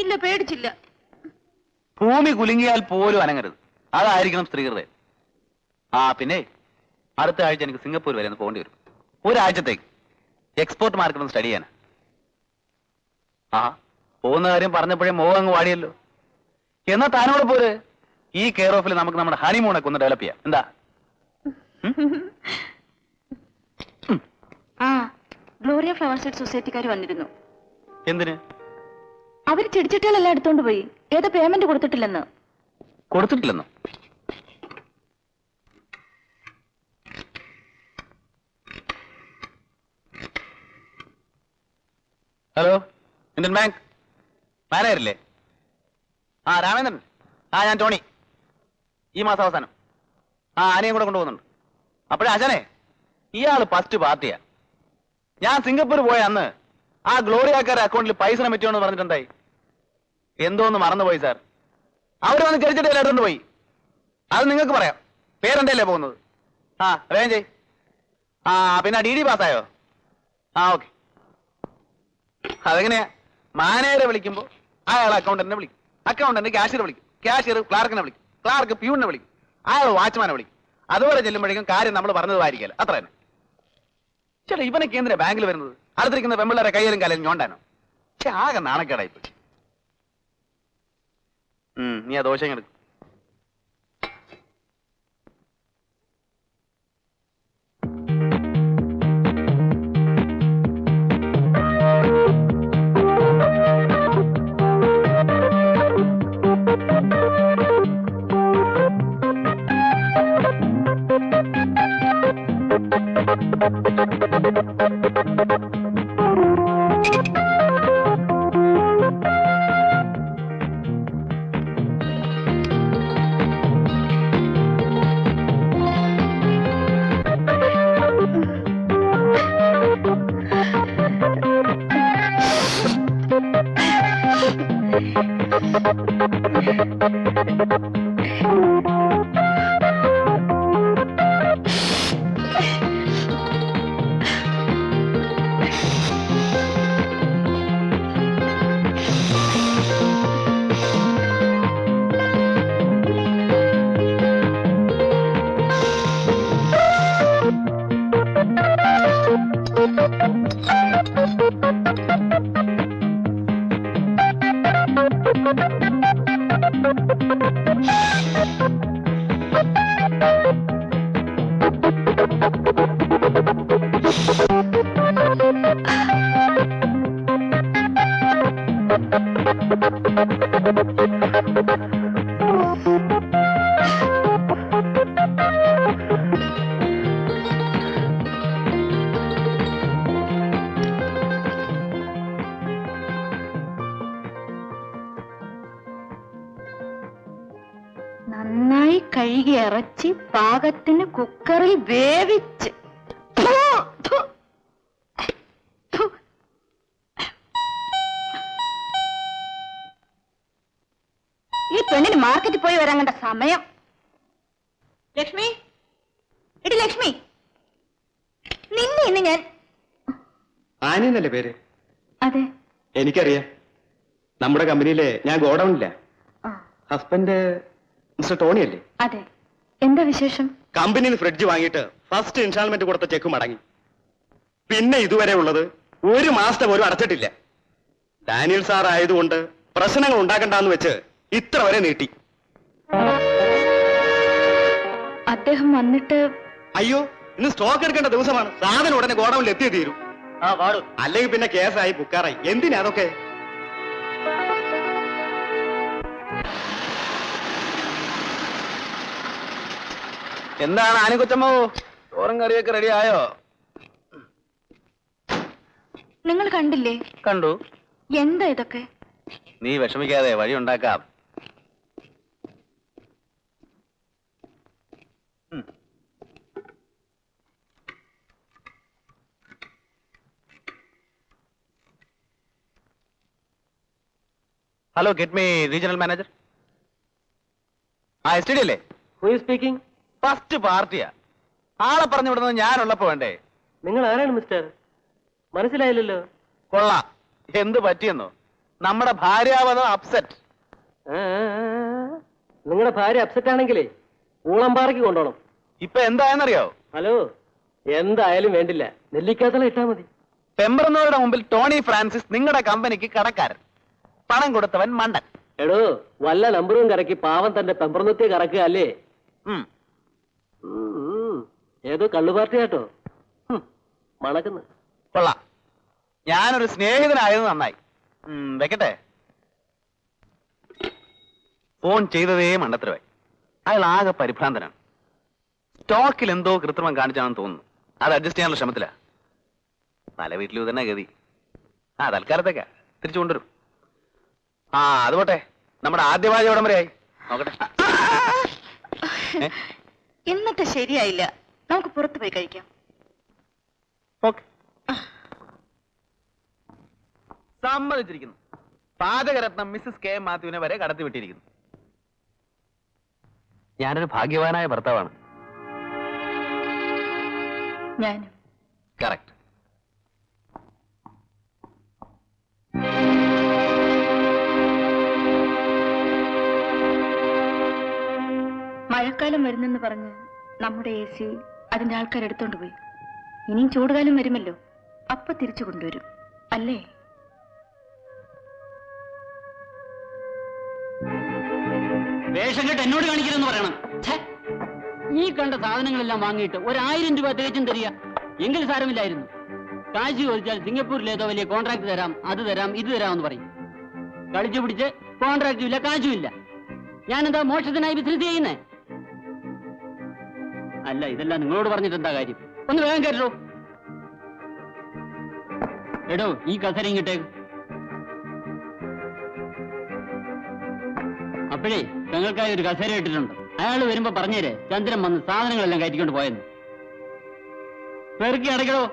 ഇല്ല, പേടിച്ചില്ല. ഭൂമി കുലുങ്ങിയാൽ പോലും അനങ്ങരുത്, അതായിരിക്കണം സ്ത്രീകളുടെ. ആ പിന്നെ അടുത്ത ആഴ്ച എനിക്ക് സിംഗപ്പൂർ വരെ ഒന്ന് പോകേണ്ടി വരും. ഒരാഴ്ചത്തേക്ക് എക്സ്പോർട്ട് മാർക്കറ്റ് ഒന്ന് സ്റ്റഡി ചെയ്യാൻ. ആ പോകുന്ന കാര്യം പറഞ്ഞപ്പോഴേ മോഹം അങ്ങ് വാടിയല്ലോ. എന്നാ താനോട് പോര്, ഈ കെയർ ഓഫിൽ നമുക്ക് നമ്മുടെ ഹണിമൂണൊക്കെ ഒന്ന് ഡെവലപ്പ് ചെയ്യാം. എന്താ? ആ ഗ്ലോറിയ ഫ്ലവർ സെറ്റ് സൊസൈറ്റിക്കാർ വന്നിരുന്നു. എന്തിന്? അവര് ചെടിച്ചട്ടികളെല്ലാം എടുത്തോണ്ട് പോയി. ഏതോ പേയ്മെന്റ് കൊടുത്തിട്ടില്ലെന്ന്. കൊടുത്തിട്ടില്ലെന്നോ? ഹലോ, ഇന്ത്യൻ ബാങ്ക് മാനേജറില്ലേ? ആ രാമേന്ദ്രൻ. ആ ഞാൻ ടോണി. ഈ മാസം അവസാനം ആനയും കൂടെ കൊണ്ടുപോകുന്നുണ്ട്. അപ്പോഴേ അച്ഛനെ, ഇയാള് ഫസ്റ്റ് പാർട്ടിയാ. ഞാൻ സിംഗപ്പൂർ പോയ അന്ന് ആ ഗ്ലോറിയാക്കാരുടെ അക്കൗണ്ടിൽ പൈസ പറ്റുമെന്ന് പറഞ്ഞിട്ടുണ്ടായി. എന്തോന്ന് മറന്നുപോയി സാർ. അവർ വന്ന് ചെറിച്ചിട്ട് എടുത്തോണ്ട് പോയി. അത് നിങ്ങൾക്ക് പറയാം. പേരെന്റെ അല്ലേ പോകുന്നത്? ആ വേഗം ചെയ്. ആ പിന്നെ DD പാസ്സായോ? ആ ഓക്കെ. അതെങ്ങനെയാ? മാനേജറെ വിളിക്കുമ്പോ അയാൾ അക്കൗണ്ടന്റിനെ വിളിക്കും, അക്കൗണ്ടന്റ് ക്യാഷ്യറെ വിളിക്കും, ക്യാഷ്യർ ക്ലാർക്കിനെ വിളിക്കും, ക്ലാർക്ക് പ്യൂണിനെ വിളിക്കും, അയാൾ വാച്ച്മാനെ വിളിക്കും. അതുപോലെ ചെല്ലുമ്പോഴേക്കും കാര്യം നമ്മൾ പറഞ്ഞതായിരിക്കല്ല. അത്ര തന്നെ. ചേട്ടാ, ഇവനൊക്കെ എന്തിനാ ബാങ്കിൽ വരുന്നത്? അടുത്തിരിക്കുന്ന പെമ്പിള്ളേരെ കയ്യിലും കാലും ഞോണ്ടാനോ? പക്ഷെ ആകെ നാണക്കേടായിപ്പോയി. നീ ആ ദോശ എടുക്കും. നന്നായി കഴുകി ഇറച്ചി പാകത്തിന് കുക്കറിൽ വേവിച്ച്. ഈ പെണ്ണിന് മാർക്കറ്റിൽ പോയി വരാൻ കണ്ട സമയം. ലക്ഷ്മി, എടി ലക്ഷ്മി, നിന്നെ ഇന്ന് ഞാൻ. ആനയെന്നല്ലേ പേര്? അതെ, എനിക്കറിയാം. നമ്മുടെ കമ്പനിയിലെ ഞാൻ ഗോഡൌണില്ല. ഹസ്ബൻഡ് മിസ്റ്റർ ടോണി അല്ലേ? അതെ. എന്താ വിശേഷം? കമ്പനിയിൽ നിന്ന് ഫ്രിഡ്ജ് വാങ്ങിയിട്ട് ഫസ്റ്റ് ഇൻസ്റ്റാൾമെന്റ് കൊടുത്ത ചെക്ക് മടങ്ങി. പിന്നെ ഇതുവരെ ഉള്ളത് 1 മാസത്തെ പോലും അടച്ചിട്ടില്ല. ഡാനിയൽ സാർ ആയതുകൊണ്ട് പ്രശ്നങ്ങൾ ഉണ്ടാക്കണ്ടെന്ന് വെച്ച് ഇത്ര വരെ നീട്ടി. അദ്ദേഹം വന്നിട്ട്? അയ്യോ, ഇന്ന് സ്റ്റോക്ക് എടുക്കേണ്ട ദിവസമാണ്. സാധനം ഉടനെ ഗോഡൌണിൽ എത്തിയേ തീരും. അല്ലെങ്കിൽ പിന്നെ കേസായി ബുക്കാറായി. എന്തിനാ അതൊക്കെ? എന്താണ് ആനക്കൊച്ചമ്മോ, ചോറും കറിയൊക്കെ റെഡി ആയോ? നിങ്ങൾ കണ്ടില്ലേ? കണ്ടു. എന്താ ഇതൊക്കെ? നീ വിഷമിക്കാതെ, വഴി ഉണ്ടാക്കാം. Hello, get me regional manager. ആ STD അല്ലേ? സ്പീക്കിംഗ്. ഫസ്റ്റ് പാർട്ടിയാ. ആളെ പറഞ്ഞു വിടുന്നത് ഞാനുള്ളപ്പോ വേണ്ടേ? നിങ്ങൾ ആരാണ് മിസ്റ്റർ? മനസ്സിലായില്ലല്ലോ. കൊള്ളാം. എന്ത് പറ്റിയെന്നോ? നമ്മുടെ ഭാര്യാവധം അപ്സെറ്റ്. നിങ്ങളുടെ ഭാര്യ അപ്സെറ്റ് ആണെങ്കിലേ ഊളംപാറയ്ക്ക് കൊണ്ടോണം. ഇപ്പൊ എന്തായെന്നറിയോ? ഹലോ, എന്തായാലും വേണ്ടില്ല, നെല്ലിക്കാത്തള ഇട്ടാ മതി. പെമ്പറന്നവരുടെ മുമ്പിൽ ടോണി ഫ്രാൻസിസ് നിങ്ങളുടെ കമ്പനിക്ക് കടക്കാരൻ, പണം കൊടുത്തവൻ മണ്ടൻ. എടോ, വല്ല നമ്പറും കറക്കി പാവം തന്റെ പെമ്പറന്നത്തെ കറക്കുക അല്ലേ? ഉം. ഏതോ കള്ളുപാർട്ടി കേട്ടോ, മണക്കുന്നു. കൊള്ളാം, ഞാനൊരു സ്നേഹിതനായത് നന്നായി. വെക്കട്ടെ. ഫോൺ ചെയ്തതേ മണ്ടത്തരവായി. അയാൾ ആകെ പരിഭ്രാന്തനാണ്. സ്റ്റോക്കിൽ എന്തോ കൃത്രിമം കാണിച്ചാണെന്ന് തോന്നുന്നു. അത് അഡ്ജസ്റ്റ് ചെയ്യാനുള്ള ശ്രമത്തിലാ. പല വീട്ടിലും തന്നെ ഗതി. തൽക്കാലത്തേക്കാ, തിരിച്ചു കൊണ്ടുവരും. അത് പോട്ടെ, നമ്മുടെ ആദ്യ പാചകം എവിടം വരെയായി നോക്കട്ടെ. ഇന്നത്തെ ശരിയായില്ല, നമുക്ക് പുറത്തു പോയി കഴിക്കാം. ഓക്കെ, സമ്മതിച്ചിരിക്കുന്നു. പാചകരത്നം മിസ്സസ് കെ മാത്യുവിനെ വരെ കടത്തി വിട്ടിരിക്കുന്നു. ഞാനൊരു ഭാഗ്യവാനായ ഭർത്താവാണ്. ഞാനും. കറക്റ്റ്. മഴക്കാലം വരുന്നെന്ന് പറഞ്ഞ് നമ്മുടെ AC അതിന്റെ ആൾക്കാർ എടുത്തോണ്ട് പോയി. ഇനിയും ചൂടുകാലം വരുമല്ലോ, അപ്പൊ തിരിച്ചു കൊണ്ടുവരും അല്ലേ? വേഷം കെട്ട് എന്നോട് കാണിക്കണമെന്ന് പറയണം. ഈ കണ്ട സാധനങ്ങളെല്ലാം വാങ്ങിയിട്ട് 1000 രൂപ തികച്ചും തരിക എങ്കിൽ സാരമില്ലായിരുന്നു. കാശ് ചോദിച്ചാൽ സിംഗപ്പൂരിലേതോ വലിയ കോൺട്രാക്ട് തരാം, അത് തരാം, ഇത് തരാമെന്ന് പറയും. കളിച്ചു പിടിച്ച് കോൺട്രാക്റ്റും ഇല്ല, കാശും ഇല്ല. ഞാനെന്താ മോക്ഷത്തിനായി ബിസിനസ് ചെയ്യുന്നേ? അല്ല, ഇതെല്ലാം നിങ്ങളോട് പറഞ്ഞിട്ട് എന്താ കാര്യം? ഒന്ന് വേഗം കയറ്റോ. എടോ, ഈ കസര ഇങ്ങോട്ടേക്ക്. അപ്പോഴേ ഞങ്ങൾക്കായി ഒരു കസേര ഇട്ടിട്ടുണ്ട്. അയാൾ വരുമ്പോ പറഞ്ഞേരെ ചന്ദ്രൻ വന്ന് സാധനങ്ങളെല്ലാം കയറ്റിക്കൊണ്ട് പോയെന്ന്. പെറുക്കി അടയ്ക്കടോ.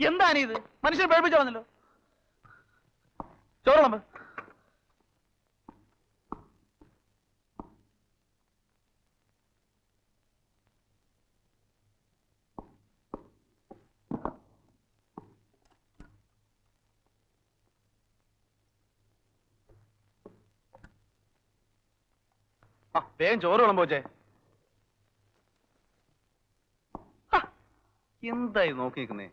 എന്താണിത്? മനുഷ്യൻ പേടിപ്പിച്ചു വന്നല്ലോ. ചോറുളമ്പ്. വേഗം ചോറ് വിളമ്പോച്ചേ. എന്തായി നോക്കി നിൽക്കുന്നേ?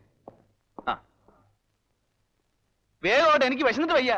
വേഗോട്ടെ, എനിക്ക് വിശന്നിട്ട് വയ്യ.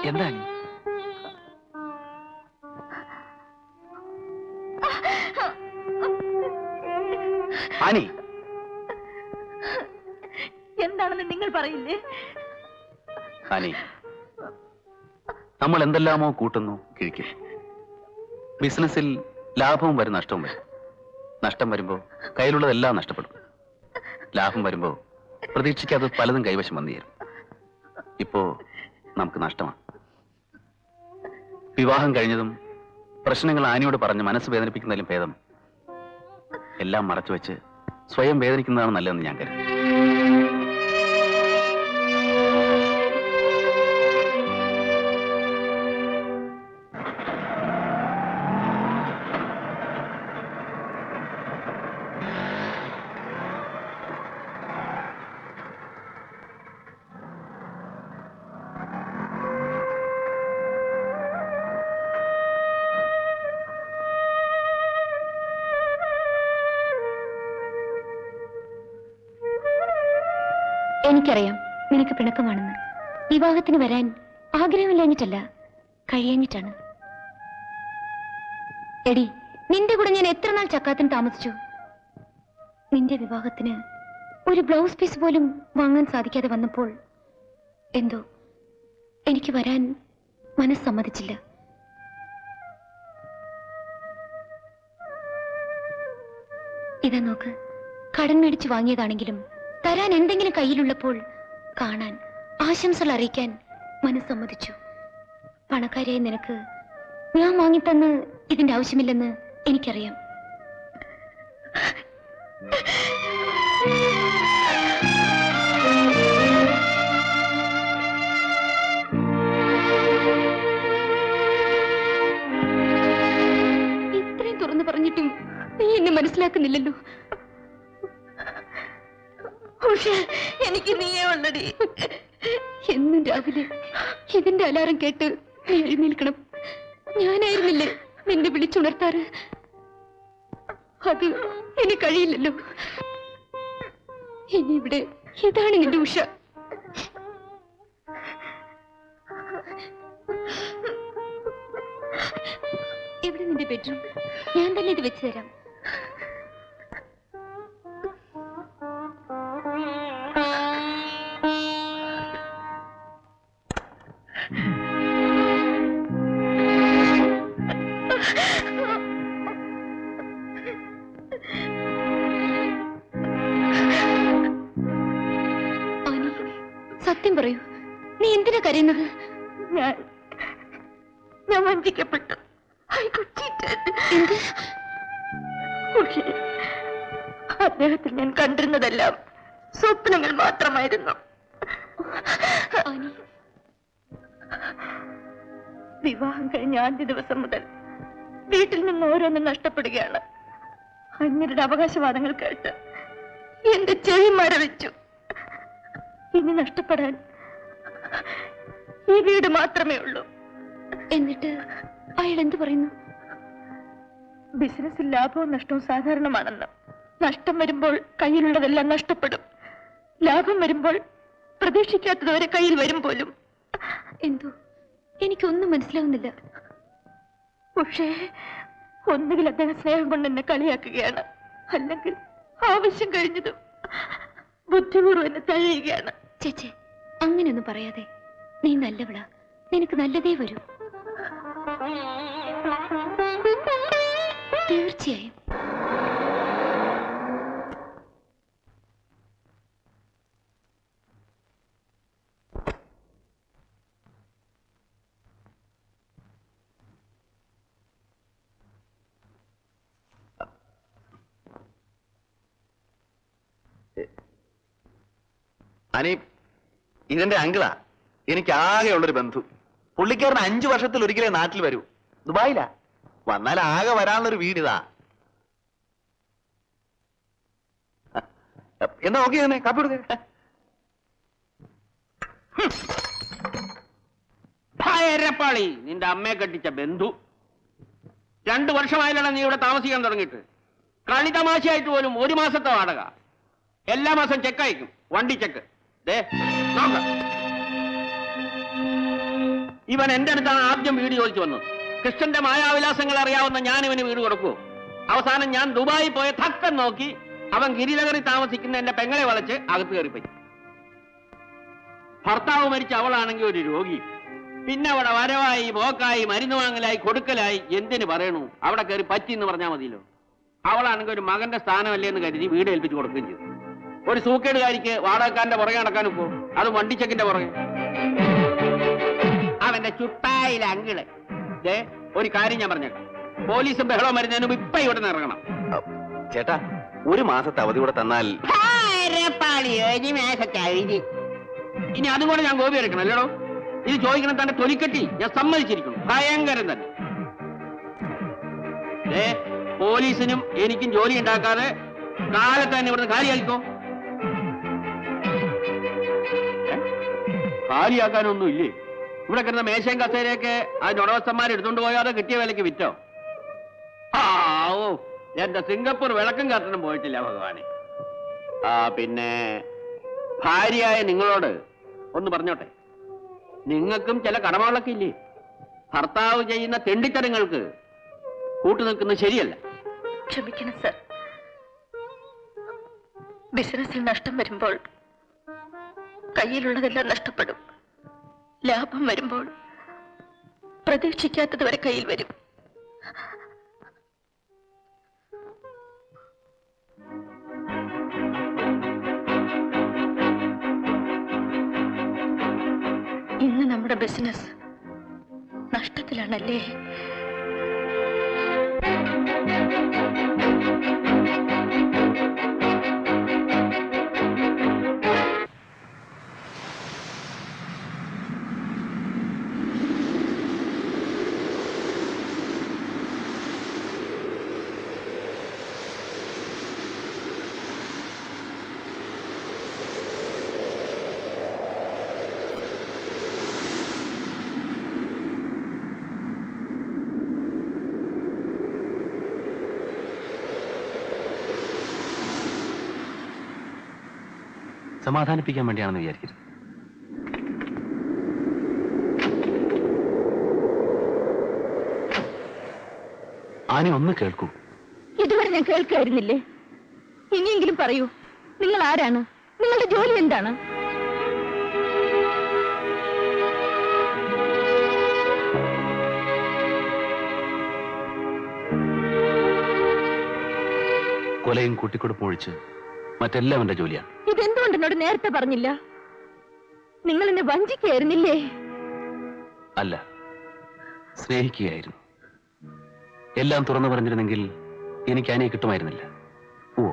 എന്താണ് ആനി? എന്താണെന്ന് നിങ്ങൾ പറയില്ലേ? ആനി, നമ്മൾ എന്തെല്ലാമോ കൂട്ടുന്നു, കിഴിക്കും. ബിസിനസ്സിൽ ലാഭവും വരും, നഷ്ടവും വരും. നഷ്ടം വരുമ്പോ കയ്യിലുള്ളതെല്ലാം നഷ്ടപ്പെടും. ലാഭം വരുമ്പോ പ്രതീക്ഷിക്കാതെ പലതും കൈവശം വന്നു ചേരും. ഇപ്പോ നമുക്ക് നഷ്ടമാണ്. വിവാഹം കഴിഞ്ഞതും പ്രശ്നങ്ങൾ ആനിയോട് പറഞ്ഞ് മനസ്സ് വേദനിപ്പിക്കുന്നതിലും ഭേദം എല്ലാം മറച്ചുവെച്ച് സ്വയം വേദനിക്കുന്നതാണ് നല്ലതെന്ന് ഞാൻ കരുതി. എനിക്കറിയാം നിനക്ക് പിണക്കമാണെന്ന്. വിവാഹത്തിന് വരാൻ ആഗ്രഹമില്ലാഞ്ഞിട്ടല്ല, കഴിയാഞ്ഞിട്ടാണ്. എടി, നിന്റെ കൂടെ ഞാൻ എത്ര നാൾ ചക്കാത്തിന് താമസിച്ചു. നിന്റെ വിവാഹത്തിന് ഒരു ബ്ലൗസ് പീസ് പോലും വാങ്ങാൻ സാധിക്കാതെ വന്നപ്പോൾ എന്തോ എനിക്ക് വരാൻ മനസ്സ് സമ്മതിച്ചില്ല. ഇതാ നോക്ക്, കടം മേടിച്ചു വാങ്ങിയതാണെങ്കിലും തരാൻ എന്തെങ്കിലും കയ്യിലുള്ളപ്പോൾ കാണാൻ, ആശംസകൾ അറിയിക്കാൻ മനസ്സമ്മതിച്ചു. പണക്കാരിയായ നിനക്ക് ഞാൻ വാങ്ങിത്തന്ന് ഇതിന്റെ ആവശ്യമില്ലെന്ന് എനിക്കറിയാം. ഇത്രയും തുറന്നു പറഞ്ഞിട്ടും നീ എന്നെ മനസ്സിലാക്കുന്നില്ലല്ലോ. എനിക്ക് നീയേ ഉള്ളടി. എന്നും രാവിലെ ഇതിന്റെ അലാറം കേട്ട് നീ എഴുന്നേൽക്കണം. ഞാനായിരുന്നില്ലേ നിന്നെ വിളിച്ചുണർത്താറ്? അത് ഇനി കഴിയില്ലല്ലോ. ഇനി ഇവിടെ ഇതാണ് നിന്റെ ഉഷ. എവിടെ നിന്റെ ബെഡ്റൂം? ഞാൻ തന്നെ ഇത് വെച്ച് തരാം. സത്യം പറയൂ, നീ എന്തിനാ കരയുന്നത്? ഞാൻ വഞ്ചിക്കപ്പെട്ടു. അദ്ദേഹത്തിൽ ഞാൻ കണ്ടിരുന്നതെല്ലാം സ്വപ്നങ്ങൾ മാത്രമായിരുന്നു. വിവാഹം കഴിഞ്ഞ ആദ്യ ദിവസം മുതൽ വീട്ടിൽ നിന്ന് ഓരോന്നും നഷ്ടപ്പെടുകയാണ്. അന്യരുടെ അവകാശവാദങ്ങൾ കേട്ട് എന്റെ ചെവി മരവിച്ചു. ഇനി നഷ്ടപ്പെടാൻ ഈ വീട് മാത്രമേ ഉള്ളൂ. എന്നിട്ട് അയാൾ എന്തു പറയുന്നു? ബിസിനസ്സിൽ ലാഭവും നഷ്ടവും സാധാരണമാണെന്ന്. നഷ്ടം വരുമ്പോൾ കയ്യിലുള്ളതെല്ലാം നഷ്ടപ്പെടും. ലാഭം വരുമ്പോൾ പ്രതീക്ഷിക്കാത്തതുവരെ കയ്യിൽ വരും പോലും. എന്തോ എനിക്കൊന്നും മനസ്സിലാവുന്നില്ല. പക്ഷേ ഒന്നുകിൽ അദ്ദേഹം സ്നേഹം കൊണ്ട് എന്നെ കളിയാക്കുകയാണ്, അല്ലെങ്കിൽ ആവശ്യം കഴിഞ്ഞതും ബുദ്ധിപൂർവ്വം എന്നെ തഴയുകയാണ്. ചേച്ചി, അങ്ങനെയൊന്നും പറയാതെ. നീ നല്ലവളാ, നിനക്ക് നല്ലതേ വരൂ. തീർച്ചയായും. അനി, ഇതെന്റെ അങ്കിളാ. എനിക്ക് ആകെയുള്ളൊരു ബന്ധു. പുള്ളിക്കാരൻ 5 വർഷത്തിൽ ഒരിക്കലേ നാട്ടിൽ വരൂ. ദുബായിലാ. വന്നാൽ ആകെ വരാനുള്ളൊരു വീടിതാ. എന്നാ നോക്കി തന്നെ കാപ്പി കൊടുക്ക. ഭയരപ്പാളി, നിന്റെ അമ്മയെ കെട്ടിച്ച ബന്ധു. 2 വർഷമായില്ലാണ് നീ ഇവിടെ താമസിക്കാൻ തുടങ്ങിയിട്ട്. കളി തമാശയായിട്ട് പോലും 1 മാസത്തെ വാടക. എല്ലാ മാസം ചെക്ക് അയക്കും, വണ്ടി ചെക്ക്. നോക്ക, ഇവൻ എന്റെ അടുത്താണ് ആദ്യം വീട് ചോദിച്ചു വന്നത്. കൃഷ്ണന്റെ മായാവിലാസങ്ങൾ അറിയാവുന്ന ഞാൻ ഇവന് വീട് കൊടുക്കുവോ? അവസാനം ഞാൻ ദുബായി പോയ തക്കം നോക്കി അവൻ ഗിരിനഗറിൽ താമസിക്കുന്ന എന്റെ പെങ്ങളെ വളച്ച് അകത്ത് കയറിപ്പോയി. ഭർത്താവ് മരിച്ച അവളാണെങ്കിൽ ഒരു രോഗി. പിന്നെ അവിടെ വരവായി, പോക്കായി, മരുന്ന് വാങ്ങലായി, കൊടുക്കലായി, എന്തിനു പറയണു? അവിടെ കയറി പറ്റി എന്ന് പറഞ്ഞാൽ മതിയല്ലോ. അവളാണെങ്കിൽ ഒരു മകന്റെ സ്ഥാനമല്ലേ എന്ന് കരുതി വീട് ഏൽപ്പിച്ചു കൊടുക്കുകയും ചെയ്തു. ഒരു സൂക്കേടുകാരിക്ക് വാടകക്കാരന്റെ പുറകെ നടക്കാൻ ഒക്കോ? അത് വണ്ടിച്ചെക്കിന്റെ പുറകെ. അവന്റെ ചുട്ടായില്ല അങ്കിള്. ഒരു കാര്യം ഞാൻ പറഞ്ഞേക്കാം, പോലീസും ബഹളവും വരുന്നതിന് മുമ്പ് ഇപ്പൊ ഇവിടെ നിന്ന് ഇറങ്ങണം. ചേട്ടാ, ഒരു മാസത്തെ അവധി കൂടെ തന്നാൽ. ഇനി അതും കൂടെ ഞാൻ ഗോപി എടുക്കണം അല്ലേടോ? ഇത് ചോദിക്കണം തന്റെ തൊലിക്കെട്ടി ഞാൻ സമ്മതിച്ചിരിക്കുന്നു. ഭയങ്കരം തന്നെ. പോലീസിനും എനിക്കും ജോലി ഉണ്ടാക്കാതെ കാലത്ത് തന്നെ ഇവിടുന്ന് കാര്യമായിക്കോ. കാര്യമാക്കാനൊന്നും ഇല്ലേ? ഇവിടെ കിടന്ന മേശയും കസേരയൊക്കെ അതിന്റെ ഉടമസ്ഥന്മാർ എടുത്തോണ്ട് പോയാതെ കിട്ടിയ വിലക്ക് വിറ്റോ? ഓ, എന്റെ സിംഗപ്പൂർ വിളക്കും കത്തനും പോയിട്ടില്ല ഭഗവാനെ. പിന്നെ ഭാര്യയായ നിങ്ങളോട് ഒന്ന് പറഞ്ഞോട്ടെ, നിങ്ങൾക്കും ചില കടമകളൊക്കെ ഇല്ലേ? ഭർത്താവ് ചെയ്യുന്ന തെണ്ടിത്തരങ്ങൾക്ക് കൂട്ടുനിൽക്കുന്നത് ശരിയല്ല. ക്ഷമിക്കണം സർ. ബിസിനസ്സിൽ നഷ്ടം വരുമ്പോൾ കയ്യിലുള്ളതെല്ലാം നഷ്ടപ്പെടും. ലാഭം വരുമ്പോൾ പ്രതീക്ഷിക്കാത്തത് വരെ കയ്യിൽ വരും. ഇന്ന് നമ്മുടെ ബിസിനസ് നഷ്ടത്തിലാണല്ലേ? സമാധാനിപ്പിക്കാൻ വേണ്ടിയാണെന്ന് വിചാരിക്കരുത്. ആനെ ഒന്ന് കേൾക്കൂ. ഇതുവരെ ഞാൻ കേൾക്കായിരുന്നില്ലേ? ഇനിയെങ്കിലും പറയൂ, നിങ്ങൾ ആരാണ്? നിങ്ങളുടെ ജോലി എന്താണ്? കൊലയും കൂട്ടിക്കൊടുപ്പും ഒഴിച്ച് മറ്റെല്ലാം എന്റെ ജോലിയാണ്. ഇതെന്തുകൊണ്ട് എന്നോട് നേരത്തെ പറഞ്ഞില്ല? നിങ്ങൾ എന്നെ വഞ്ചിക്കായിരുന്നില്ലേ? അല്ല, സ്നേഹിക്കുകയായിരുന്നു. എല്ലാം തുറന്നു പറഞ്ഞിരുന്നെങ്കിൽ എനിക്ക് ആനയെ കിട്ടുമായിരുന്നില്ല. ഓ,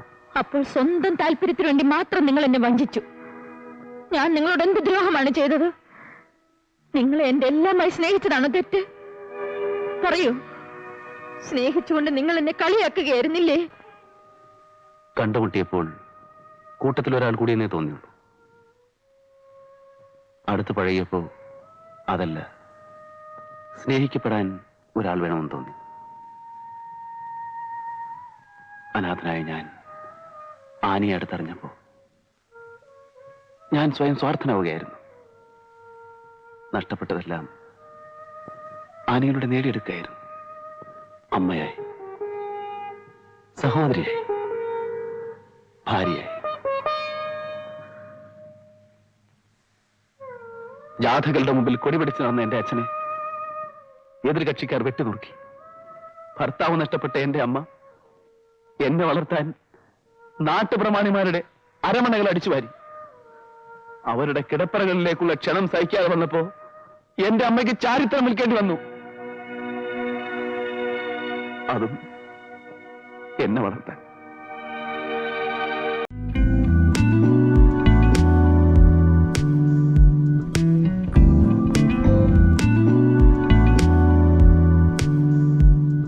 അപ്പോൾ സ്വന്തം താല്പര്യത്തിനു വേണ്ടി മാത്രം നിങ്ങൾ എന്നെ വഞ്ചിച്ചു. ഞാൻ നിങ്ങളോട് എന്ത് ദ്രോഹമാണ് ചെയ്തത്? നിങ്ങളെ എന്റെ എല്ലാമായി സ്നേഹിച്ചതാണോ തെറ്റ്? പറയൂ. സ്നേഹിച്ചുകൊണ്ട് നിങ്ങൾ എന്നെ കളിയാക്കുകയായിരുന്നില്ലേ? കണ്ടുമുട്ടിയപ്പോൾ കൂട്ടത്തിൽ ഒരാൾ കൂടി എന്നേ തോന്നിയുള്ളൂ. അടുത്ത് പഴകിയപ്പോ അതല്ല, സ്നേഹിക്കപ്പെടാൻ ഒരാൾ വേണമെന്ന് തോന്നി. അനാഥനായ ഞാൻ ആനയെ അടുത്തറിഞ്ഞപ്പോ ഞാൻ സ്വയം സ്വാർത്ഥനാവുകയായിരുന്നു. നഷ്ടപ്പെട്ടതെല്ലാം ആനയിലൂടെ നേടിയെടുക്കുകയായിരുന്നു. അമ്മയായി, സഹോദരിയായി, ഭാര്യയായി. ജാഥകളുടെ മുമ്പിൽ കൊടിപിടിച്ച് നടന്ന എന്റെ അച്ഛനെ എതിർ കക്ഷിക്കാർ വെട്ടിനുറുക്കി. ഭർത്താവ് നഷ്ടപ്പെട്ട എന്റെ അമ്മ എന്നെ വളർത്താൻ നാട്ടുപ്രമാണിമാരുടെ അരമണകൾ അടിച്ചുവാരി. അവരുടെ കിടപ്പറകളിലേക്കുള്ള ക്ഷണം സഹിക്കാതെ വന്നപ്പോ എന്റെ അമ്മയ്ക്ക് ചാരിത്രം വിൽക്കേണ്ടി വന്നു. അതും എന്നെ വളർത്താൻ.